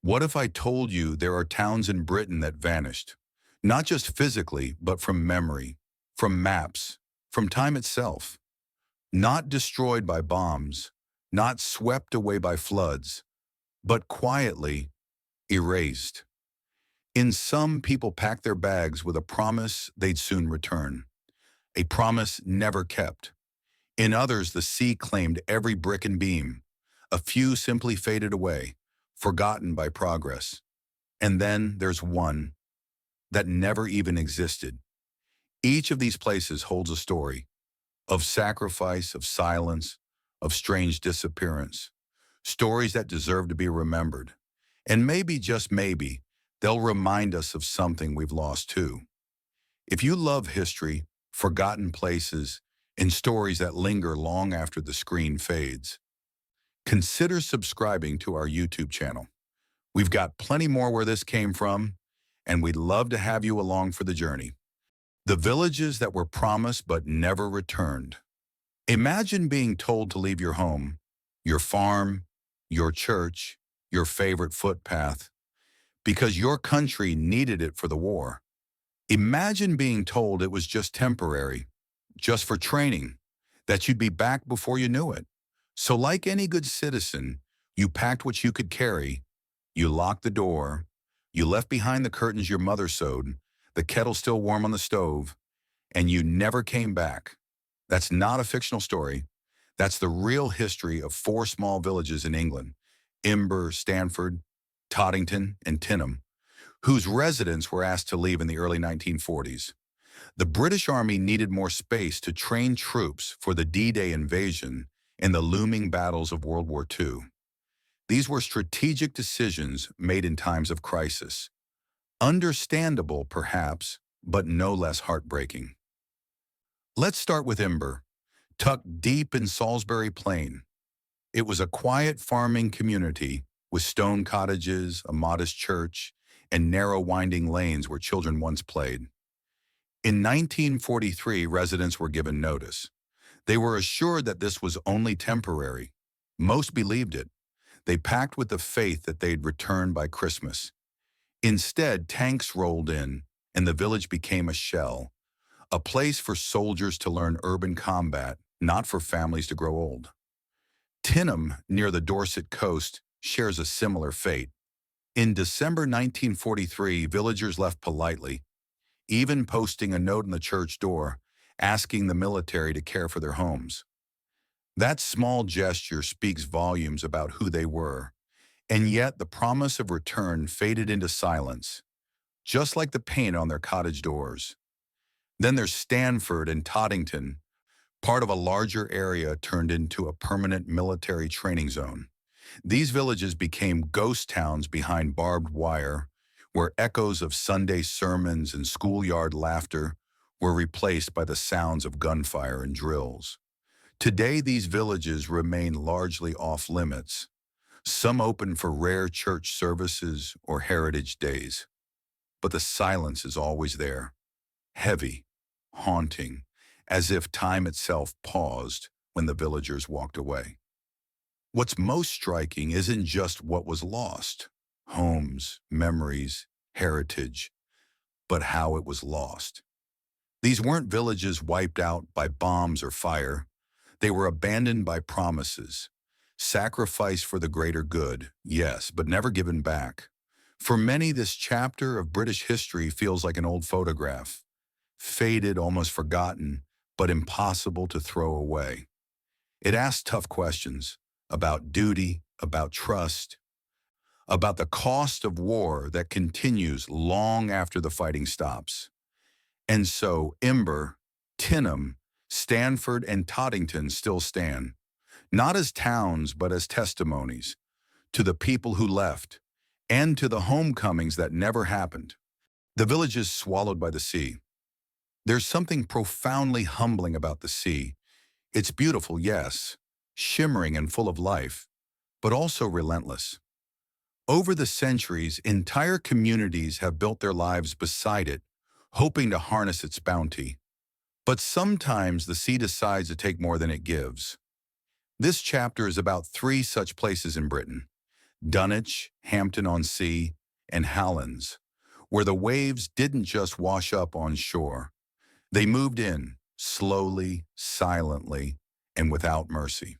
What if I told you there are towns in Britain that vanished? Not just physically, but from memory, from maps, from time itself. Not destroyed by bombs, not swept away by floods, but quietly erased. In some, people packed their bags with a promise they'd soon return, a promise never kept. In others, the sea claimed every brick and beam. A few simply faded away, forgotten by progress. And then there's one that never even existed. Each of these places holds a story of sacrifice, of silence, of strange disappearance, stories that deserve to be remembered. And maybe, just maybe, they'll remind us of something we've lost too. If you love history, forgotten places, and stories that linger long after the screen fades, consider subscribing to our YouTube channel. We've got plenty more where this came from, and we'd love to have you along for the journey. The villages that were promised but never returned. Imagine being told to leave your home, your farm, your church, your favorite footpath, because your country needed it for the war. Imagine being told it was just temporary, just for training, that you'd be back before you knew it. So like any good citizen, you packed what you could carry, you locked the door, you left behind the curtains your mother sewed, the kettle still warm on the stove, and you never came back. That's not a fictional story. That's the real history of four small villages in England, Imber, Stanford, Toddington, and Tinham, whose residents were asked to leave in the early 1940s. The British Army needed more space to train troops for the D-Day invasion and the looming battles of World War II. These were strategic decisions made in times of crisis. Understandable, perhaps, but no less heartbreaking. Let's start with Imber, tucked deep in Salisbury Plain. It was a quiet farming community with stone cottages, a modest church, and narrow winding lanes where children once played. In 1943, residents were given notice. They were assured that this was only temporary. Most believed it. They packed with the faith that they'd return by Christmas. Instead, tanks rolled in, and the village became a shell, a place for soldiers to learn urban combat, not for families to grow old. Tinham, near the Dorset coast, shares a similar fate. In December 1943, villagers left politely, even posting a note on the church door asking the military to care for their homes. That small gesture speaks volumes about who they were, and yet the promise of return faded into silence, just like the paint on their cottage doors. Then there's Stanford and Toddington, part of a larger area turned into a permanent military training zone. These villages became ghost towns behind barbed wire, where echoes of Sunday sermons and schoolyard laughter were replaced by the sounds of gunfire and drills. Today, these villages remain largely off-limits, some open for rare church services or heritage days. But the silence is always there, heavy, haunting, as if time itself paused when the villagers walked away. What's most striking isn't just what was lost, homes, memories, heritage, but how it was lost. These weren't villages wiped out by bombs or fire. They were abandoned by promises, sacrificed for the greater good, yes, but never given back. For many, this chapter of British history feels like an old photograph, faded, almost forgotten, but impossible to throw away. It asks tough questions about duty, about trust, about the cost of war that continues long after the fighting stops. And so Imber, Tinham, Stanford, and Toddington still stand, not as towns but as testimonies to the people who left and to the homecomings that never happened. The villages swallowed by the sea. There's something profoundly humbling about the sea. It's beautiful, yes, shimmering and full of life, but also relentless. Over the centuries, entire communities have built their lives beside it, hoping to harness its bounty. But sometimes the sea decides to take more than it gives. This chapter is about three such places in Britain. Dunwich, Hampton-on-Sea, and Hallands, where the waves didn't just wash up on shore. They moved in, slowly, silently, and without mercy.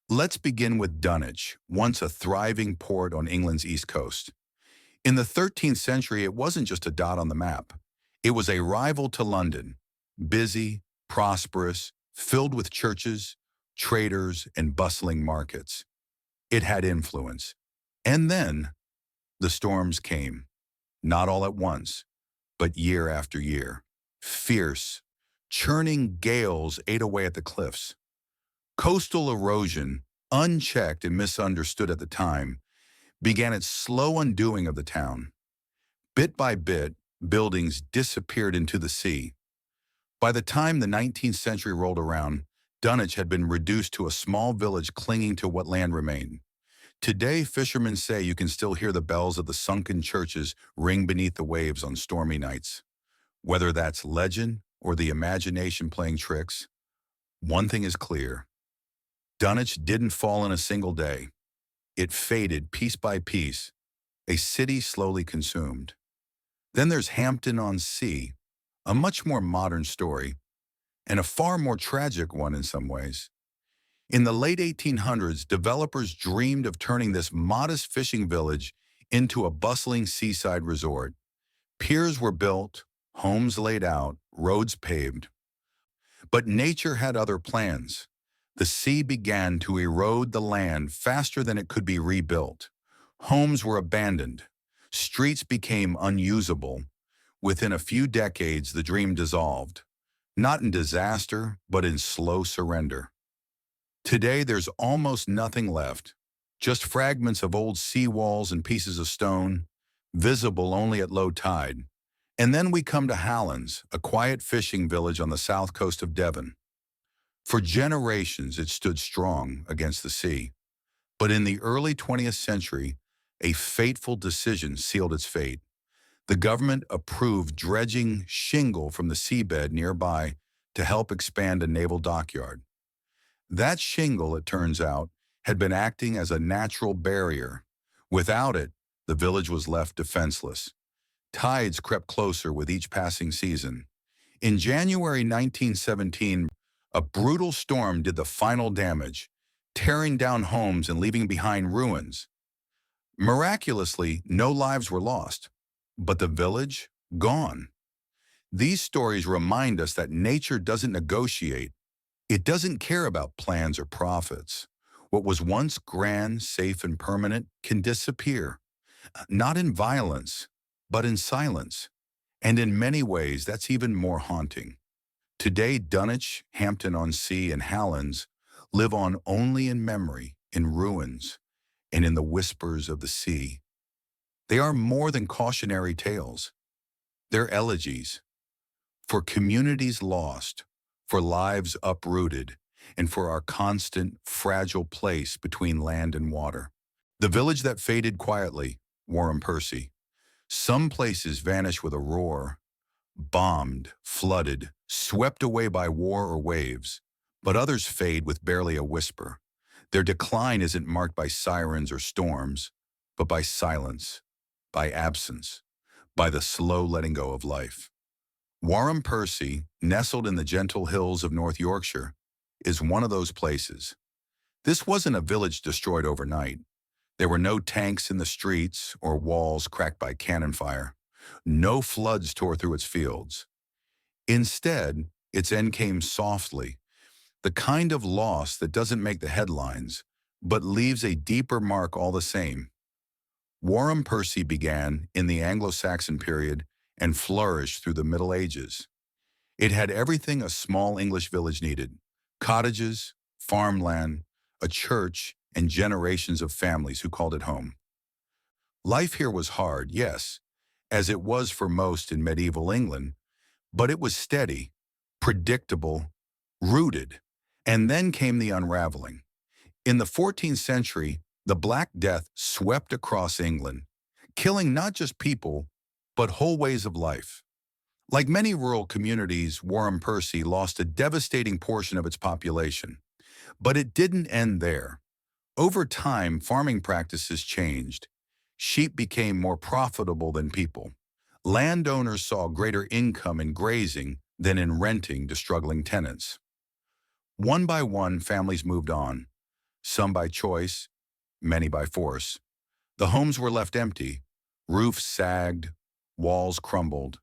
Let's begin with Dunwich, once a thriving port on England's east coast. In the 13th century, it wasn't just a dot on the map. It was a rival to London, busy, prosperous, filled with churches, traders, and bustling markets. It had influence. And then the storms came, not all at once, but year after year. Fierce, churning gales ate away at the cliffs. Coastal erosion, unchecked and misunderstood at the time, began its slow undoing of the town. Bit by bit, buildings disappeared into the sea. By the time the 19th century rolled around, Dunwich had been reduced to a small village clinging to what land remained. Today, fishermen say you can still hear the bells of the sunken churches ring beneath the waves on stormy nights. Whether that's legend or the imagination playing tricks, one thing is clear. Dunwich didn't fall in a single day. It faded piece by piece, a city slowly consumed. Then there's Hampton-on-Sea, a much more modern story, and a far more tragic one in some ways. In the late 1800s, developers dreamed of turning this modest fishing village into a bustling seaside resort. Piers were built, homes laid out, roads paved. But nature had other plans. The sea began to erode the land faster than it could be rebuilt. Homes were abandoned. Streets became unusable. Within a few decades, the dream dissolved. Not in disaster, but in slow surrender. Today, there's almost nothing left, just fragments of old seawalls and pieces of stone, visible only at low tide. And then we come to Hallands, a quiet fishing village on the south coast of Devon. For generations, it stood strong against the sea. But in the early 20th century, a fateful decision sealed its fate. The government approved dredging shingle from the seabed nearby to help expand a naval dockyard. That shingle, it turns out, had been acting as a natural barrier. Without it, the village was left defenseless. Tides crept closer with each passing season. In January 1917, a brutal storm did the final damage, tearing down homes and leaving behind ruins. Miraculously, no lives were lost, but the village, gone. These stories remind us that nature doesn't negotiate. It doesn't care about plans or profits. What was once grand, safe, and permanent can disappear, not in violence, but in silence. And in many ways, that's even more haunting. Today, Dunwich, Hampton-on-Sea, and Hallands live on only in memory, in ruins, and in the whispers of the sea. They are more than cautionary tales. They're elegies for communities lost, for lives uprooted, and for our constant, fragile place between land and water. The village that faded quietly, Warren Percy. Some places vanish with a roar, bombed, flooded, swept away by war or waves, but others fade with barely a whisper. Their decline isn't marked by sirens or storms, but by silence, by absence, by the slow letting go of life. Warren Percy, nestled in the gentle hills of North Yorkshire, is one of those places. This wasn't a village destroyed overnight. There were no tanks in the streets or walls cracked by cannon fire. No floods tore through its fields. Instead, its end came softly, the kind of loss that doesn't make the headlines, but leaves a deeper mark all the same. Warren Percy began in the Anglo-Saxon period and flourished through the Middle Ages. It had everything a small English village needed: cottages, farmland, a church, and generations of families who called it home. Life here was hard, yes, as it was for most in medieval England, but it was steady, predictable, rooted. And then came the unraveling. In the 14th century, the Black Death swept across England, killing not just people, but whole ways of life. Like many rural communities, Warren Percy lost a devastating portion of its population. But it didn't end there. Over time, farming practices changed. Sheep became more profitable than people. Landowners saw greater income in grazing than in renting to struggling tenants. One by one, families moved on, some by choice, many by force. The homes were left empty, roofs sagged, walls crumbled.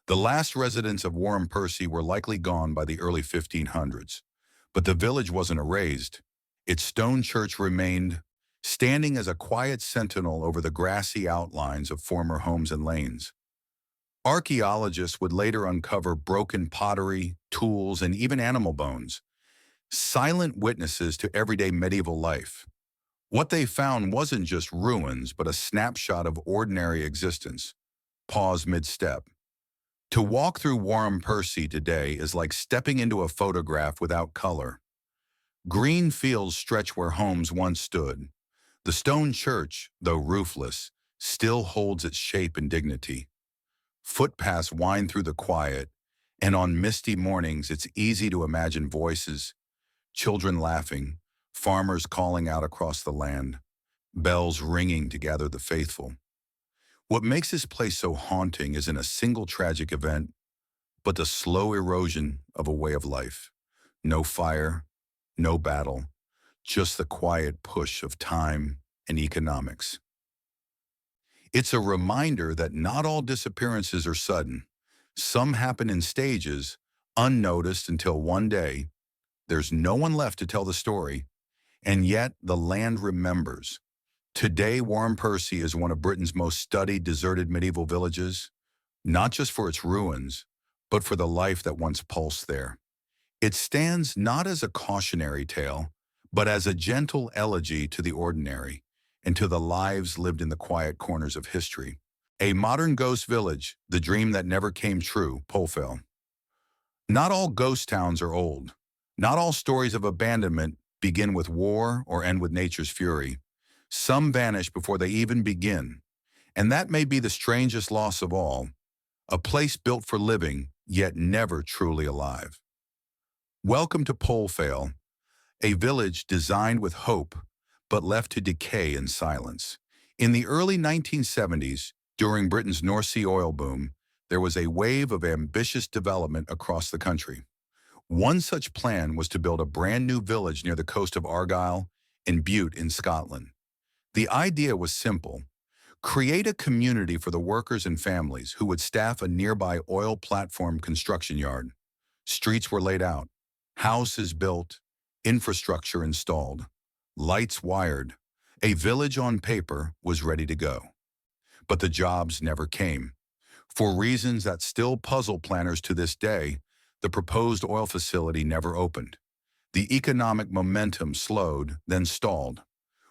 The last residents of Warren Percy were likely gone by the early 1500s. But the village wasn't erased. Its stone church remained, standing as a quiet sentinel over the grassy outlines of former homes and lanes. Archaeologists would later uncover broken pottery, tools, and even animal bones, silent witnesses to everyday medieval life. What they found wasn't just ruins, but a snapshot of ordinary existence. Pause mid-step. To walk through Warren Percy today is like stepping into a photograph without color. Green fields stretch where homes once stood. The stone church, though roofless, still holds its shape and dignity. Footpaths wind through the quiet, and on misty mornings it's easy to imagine voices, children laughing, farmers calling out across the land, bells ringing to gather the faithful. What makes this place so haunting isn't a single tragic event, but the slow erosion of a way of life. No fire, no battle, just the quiet push of time and economics. It's a reminder that not all disappearances are sudden. Some happen in stages, unnoticed until one day, there's no one left to tell the story, and yet the land remembers. Today, Warren Percy is one of Britain's most studied deserted medieval villages, not just for its ruins, but for the life that once pulsed there. It stands not as a cautionary tale, but as a gentle elegy to the ordinary and to the lives lived in the quiet corners of history. A modern ghost village, the dream that never came true, Polfell. Not all ghost towns are old. Not all stories of abandonment begin with war or end with nature's fury. Some vanish before they even begin. And that may be the strangest loss of all, a place built for living, yet never truly alive. Welcome to Polfell, a village designed with hope, but left to decay in silence. In the early 1970s, during Britain's North Sea oil boom, there was a wave of ambitious development across the country. One such plan was to build a brand new village near the coast of Argyll and Bute in Scotland. The idea was simple. Create a community for the workers and families who would staff a nearby oil platform construction yard. Streets were laid out, houses built, infrastructure installed, lights wired. A village on paper was ready to go. But the jobs never came. For reasons that still puzzle planners to this day, the proposed oil facility never opened. The economic momentum slowed, then stalled.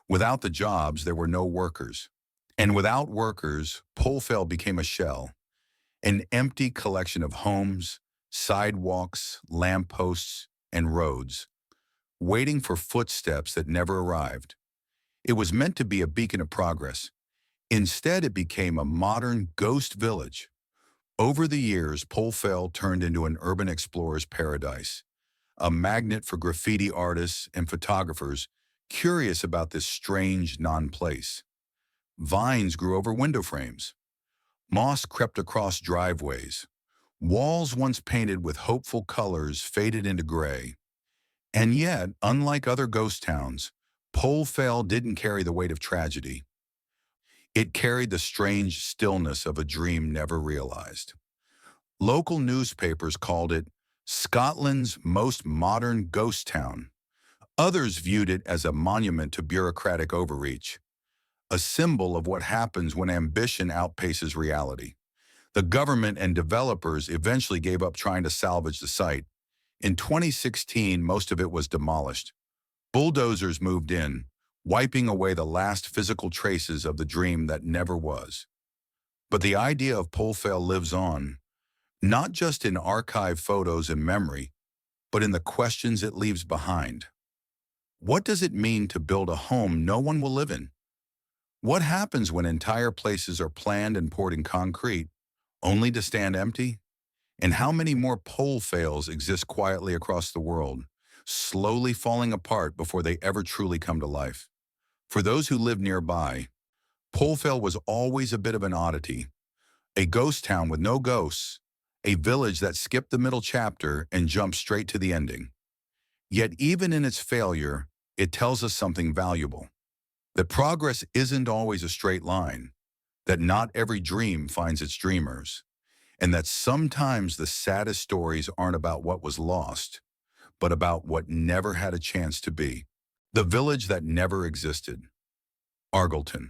Without the jobs, there were no workers. And without workers, Polfell became a shell, an empty collection of homes, sidewalks, lampposts, and roads, waiting for footsteps that never arrived. It was meant to be a beacon of progress. Instead, it became a modern ghost village. Over the years, Polfell turned into an urban explorer's paradise, a magnet for graffiti artists and photographers curious about this strange non-place. Vines grew over window frames. Moss crept across driveways. Walls once painted with hopeful colors faded into gray. And yet, unlike other ghost towns, Polfell didn't carry the weight of tragedy. It carried the strange stillness of a dream never realized. Local newspapers called it Scotland's most modern ghost town. Others viewed it as a monument to bureaucratic overreach, a symbol of what happens when ambition outpaces reality. The government and developers eventually gave up trying to salvage the site. In 2016, most of it was demolished. Bulldozers moved in, wiping away the last physical traces of the dream that never was. But the idea of Polfell lives on, not just in archive photos and memory, but in the questions it leaves behind. What does it mean to build a home no one will live in? What happens when entire places are planned and poured in concrete, only to stand empty? And how many more Polfells exist quietly across the world, slowly falling apart before they ever truly come to life? For those who lived nearby, Polfell was always a bit of an oddity, a ghost town with no ghosts, a village that skipped the middle chapter and jumped straight to the ending. Yet even in its failure, it tells us something valuable. That progress isn't always a straight line, that not every dream finds its dreamers, and that sometimes the saddest stories aren't about what was lost, but about what never had a chance to be. The village that never existed. Argleton.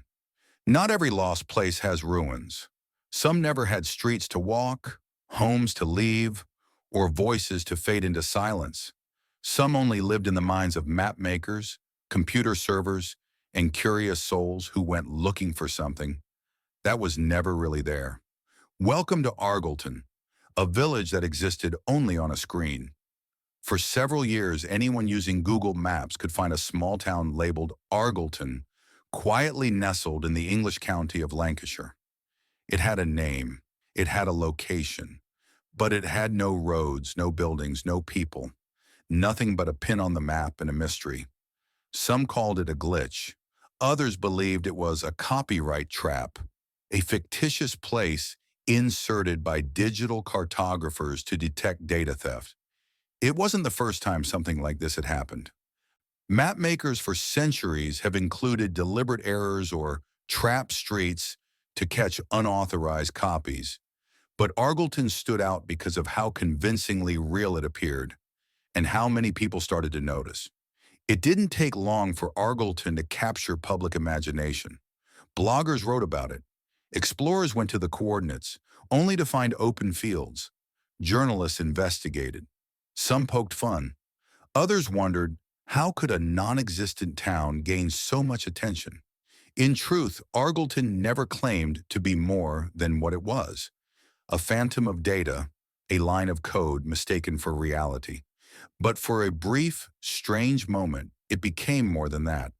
Not every lost place has ruins. Some never had streets to walk, homes to leave, or voices to fade into silence. Some only lived in the minds of map makers, computer servers, and curious souls who went looking for something that was never really there. Welcome to Argleton, a village that existed only on a screen. For several years, anyone using Google Maps could find a small town labeled Argleton, quietly nestled in the English county of Lancashire. It had a name, it had a location, but it had no roads, no buildings, no people, nothing but a pin on the map and a mystery. Some called it a glitch. Others believed it was a copyright trap, a fictitious place inserted by digital cartographers to detect data theft. It wasn't the first time something like this had happened. Map makers for centuries have included deliberate errors or trap streets to catch unauthorized copies. But Argleton stood out because of how convincingly real it appeared and how many people started to notice. It didn't take long for Argleton to capture public imagination. Bloggers wrote about it. Explorers went to the coordinates, only to find open fields. Journalists investigated. Some poked fun. Others wondered, how could a non-existent town gain so much attention? In truth, Argleton never claimed to be more than what it was. A phantom of data, a line of code mistaken for reality. But for a brief, strange moment, it became more than that.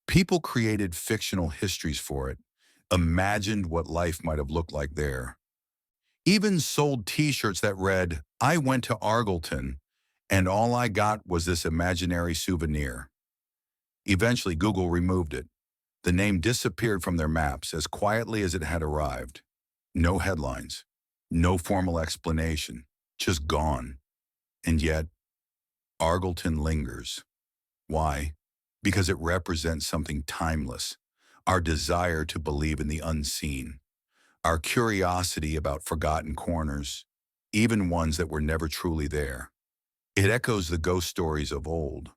People created fictional histories for it, imagined what life might have looked like there. Even sold t-shirts that read, "I went to Argleton, and all I got was this imaginary souvenir." Eventually, Google removed it. The name disappeared from their maps as quietly as it had arrived. No headlines, no formal explanation, just gone. And yet, Argleton lingers. Why? Because it represents something timeless, our desire to believe in the unseen, our curiosity about forgotten corners, even ones that were never truly there. It echoes the ghost stories of old,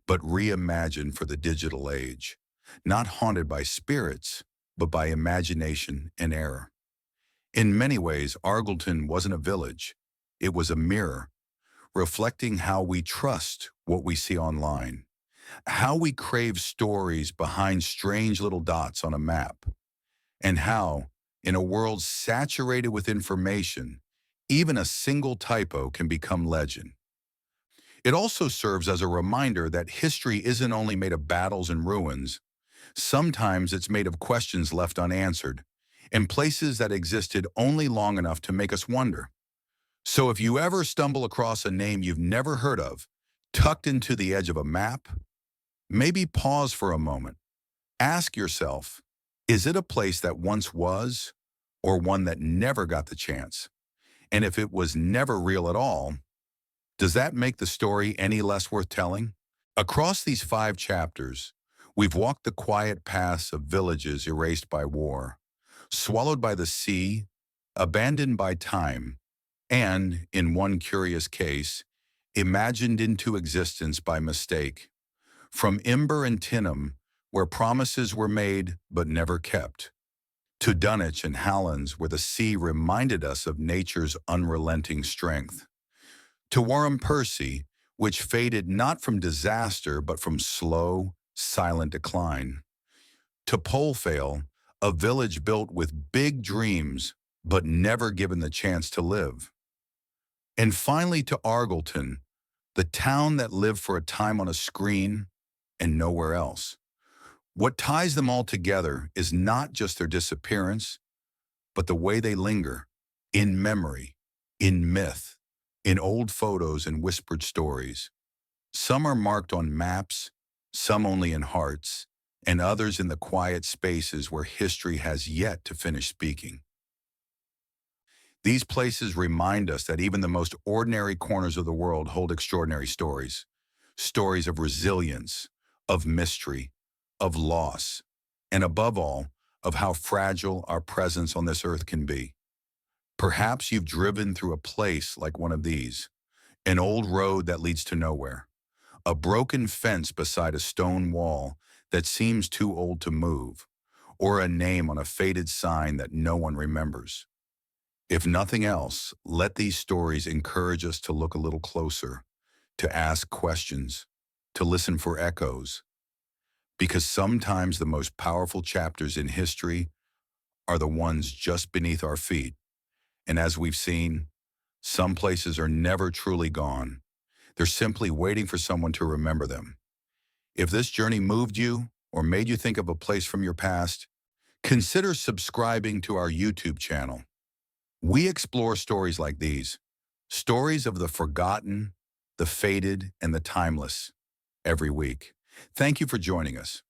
but reimagined for the digital age, not haunted by spirits, but by imagination and error. In many ways, Argleton wasn't a village. It was a mirror, reflecting how we trust what we see online, how we crave stories behind strange little dots on a map, and how, in a world saturated with information, even a single typo can become legend. It also serves as a reminder that history isn't only made of battles and ruins. Sometimes it's made of questions left unanswered, in places that existed only long enough to make us wonder. So if you ever stumble across a name you've never heard of, tucked into the edge of a map, maybe pause for a moment. Ask yourself, is it a place that once was, or one that never got the chance? And if it was never real at all, does that make the story any less worth telling? Across these 5 chapters, we've walked the quiet paths of villages erased by war, swallowed by the sea, abandoned by time, and, in one curious case, imagined into existence by mistake. From Imber and Tinham, where promises were made but never kept, to Dunwich and Hallands, where the sea reminded us of nature's unrelenting strength, to Warren Percy, which faded not from disaster but from slow, silent decline, to Polfale, a village built with big dreams but never given the chance to live. And finally to Argleton, the town that lived for a time on a screen and nowhere else. What ties them all together is not just their disappearance, but the way they linger, in memory, in myth, in old photos and whispered stories. Some are marked on maps, some only in hearts, and others in the quiet spaces where history has yet to finish speaking. These places remind us that even the most ordinary corners of the world hold extraordinary stories. Stories of resilience, of mystery, of loss, and above all, of how fragile our presence on this earth can be. Perhaps you've driven through a place like one of these, an old road that leads to nowhere, a broken fence beside a stone wall that seems too old to move, or a name on a faded sign that no one remembers. If nothing else, let these stories encourage us to look a little closer, to ask questions, to listen for echoes, because sometimes the most powerful chapters in history are the ones just beneath our feet. And as we've seen, some places are never truly gone. They're simply waiting for someone to remember them. If this journey moved you or made you think of a place from your past, consider subscribing to our YouTube channel. We explore stories like these, stories of the forgotten, the faded, and the timeless, every week. Thank you for joining us.